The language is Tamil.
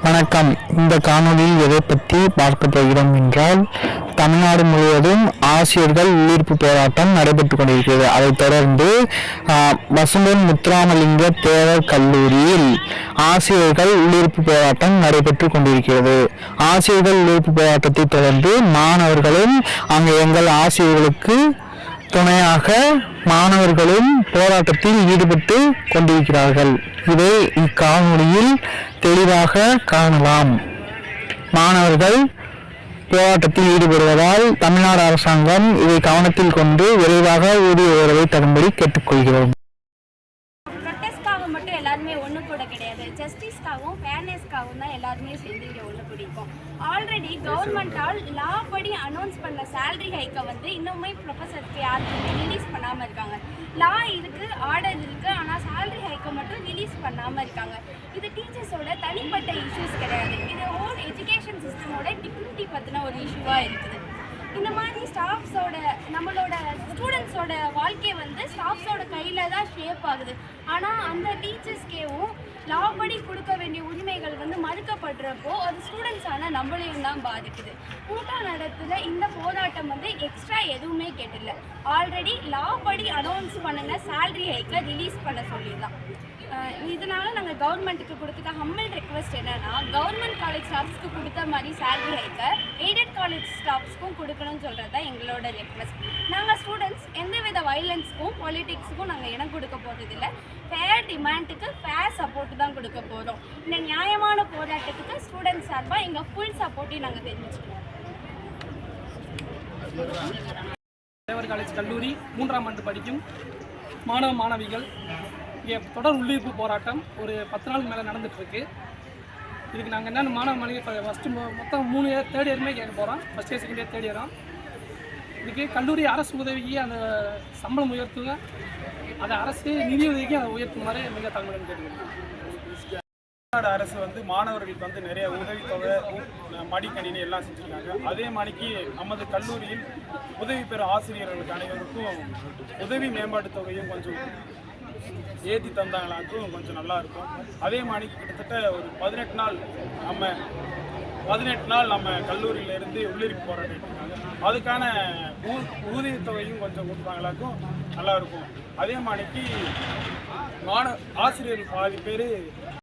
வணக்கம். இந்த காணொலியில் எதை பற்றி பார்க்க போகிறோம் என்றால், தமிழ்நாடு முழுவதும் ஆசிரியர்கள் உள்ளிருப்பு போராட்டம் நடைபெற்றுக் கொண்டிருக்கிறது. அதைத் தொடர்ந்து பசும்பொன் முத்துராமலிங்க தேவர் கல்லூரியில் ஆசிரியர்கள் உள்ளிருப்பு போராட்டம் நடைபெற்றுக் கொண்டிருக்கிறது. ஆசிரியர்கள் உள்ளிருப்பு போராட்டத்தை தொடர்ந்து மாணவர்களும் அங்கு எங்கள் ஆசிரியர்களுக்கு துணையாக மாணவர்களும் போராட்டத்தில் ஈடுபட்டு கொண்டிருக்கிறார்கள். இதை இக்காணொலியில் தெளிவாக காணலாம். மாணவர்கள் போராட்டத்தில் ஈடுபடுவதால் தமிழ்நாடு அரசாங்கம் இதை கவனத்தில் கொண்டு விரைவாக ஊதிய உயர்வை தரும்படி கேட்டுக்கொள்கிறோம். மட்டும் எல்லாருமே ஒன்று கூட கிடையாது. ஜஸ்டிஸ்க்காகவும் ஃபேர்னஸ்க்காகவும் தான் எல்லாருமே சேர்ந்து இங்கே ஒன்று பிடிக்கும். ஆல்ரெடி கவர்மெண்டால் லா படி அனௌன்ஸ் பண்ண சேலரி ஹைக்கை இன்னுமே ப்ரொஃபஸருக்கு யாருக்குமே ரிலீஸ் பண்ணாமல் இருக்காங்க. லா இருக்குது, ஆர்டர் இருக்குது, ஆனால் சேலரி ஹைக்கை மட்டும் ரிலீஸ் பண்ணாமல் இருக்காங்க. இது டீச்சர்ஸோட தனிப்பட்ட இஷ்யூஸ் கிடையாது. இது ஹோல் எஜுகேஷன் சிஸ்டமோட டிக்னிட்டி பற்றின ஒரு இஷ்யூவாக இருக்குது. இந்த மாதிரி ஸ்டாஃப்ஸோட நம்மளோட ஸ்டூடெண்ட்ஸோட வாழ்க்கை ஸ்டாஃப்ஸோட கையில் தான் ஷேப் ஆகுது. ஆனால் அந்த டீச்சர்ஸ்கேவும் லா படி கொடுக்க வேண்டிய உரிமைகள் மறுக்கப்படுறப்போ அது ஸ்டூடெண்ட்ஸான நம்மளையும் தான் பாதிக்குது. கூட்டா நடத்துல இந்த போராட்டம் எக்ஸ்ட்ரா எதுவுமே கேட்டில்ல. ஆல்ரெடி லா படி அனௌன்ஸ் பண்ணின சேலரி ஹைக்கை ரிலீஸ் பண்ண சொல்லிடலாம். இதனால நாங்கள் கவர்மெண்ட்டுக்கு கொடுத்துட்ட ஹம்பிள் ரெக்வஸ்ட் என்னன்னா, கவர்மெண்ட் காலேஜ் ஸ்டாஃப்ஸ்க்கு கொடுத்த மாதிரி சேலரி ஹைக்கை எய்டட் காலேஜ் ஸ்டாஃப்ஸ்க்கும் கொடுக்கணும்னு சொல்கிறது தான் எங்களோட ரெக்வஸ்ட். நாங்கள் ஸ்டூடெண்ட்ஸ் எந்தவித வைலன்ஸுக்கும் பாலிடிக்ஸுக்கும் நாங்கள் இடம் கொடுக்க போகிறதில்லை. ஃபேர் டிமாண்டுக்கு ஃபேர் சப்போர்ட்டு தான் கொடுக்க போகிறோம். இந்த நியாயமான போராட்டத்துக்கு ஸ்டூடெண்ட்ஸ் சார்பாக எங்கள் ஃபுல் சப்போர்ட்டையும் நாங்கள் தெரிவிச்சுக்கிறோம். தேவர் காலேஜ் கல்லூரி 3ஆம் ஆண்டு படிக்கும் மாணவ மாணவிகள் இங்கே தொடர் உள்ளிருப்பு போராட்டம் ஒரு 10 நாளுக்கு மேலே நடந்துகிட்ருக்கு. இதுக்கு நாங்கள் என்னென்ன மாணவ மாணவி ஃபஸ்ட்டு மொத்தம் 3 இயர் 3rd இயருமே கேட்க போகிறோம். First year, second year, 3rd இயரும். இதுக்கு கல்லூரி அரசு உதவிக்கு அந்த சம்பளம் உயர்த்துங்க, அதை அரசு நிதி உதவிக்கு அதை உயர்த்துமாறு மிக தாழ்மையுடன் கேட்டுக்கிறோம். தமிழ்நாடு அரசு மாணவர்களுக்கு நிறைய உதவித்தொகை, மடிக்கணினி எல்லாம் செஞ்சுருக்காங்க. அதே மாதிரிக்கு நமது கல்லூரியில் உதவி பெறும் ஆசிரியர்களுக்கு அனைவருக்கும் உதவி மேம்பாட்டு தொகையும் கொஞ்சம் ஏற்றி தந்தாங்களாக்கும் கொஞ்சம் நல்லா இருக்கும். அதே மாதிரிக்கு கிட்டத்தட்ட ஒரு 18 நாள் நம்ம கல்லூரியிலேருந்து உள்ளிருப்பு போராடிட்டு அதுக்கான ஊதியத்தொகையும் கொஞ்சம் கொடுத்தாங்களாக்கும் நல்லா இருக்கும். அதே மாதிரிக்கு ஆசிரியர்கள் பாதி பேர்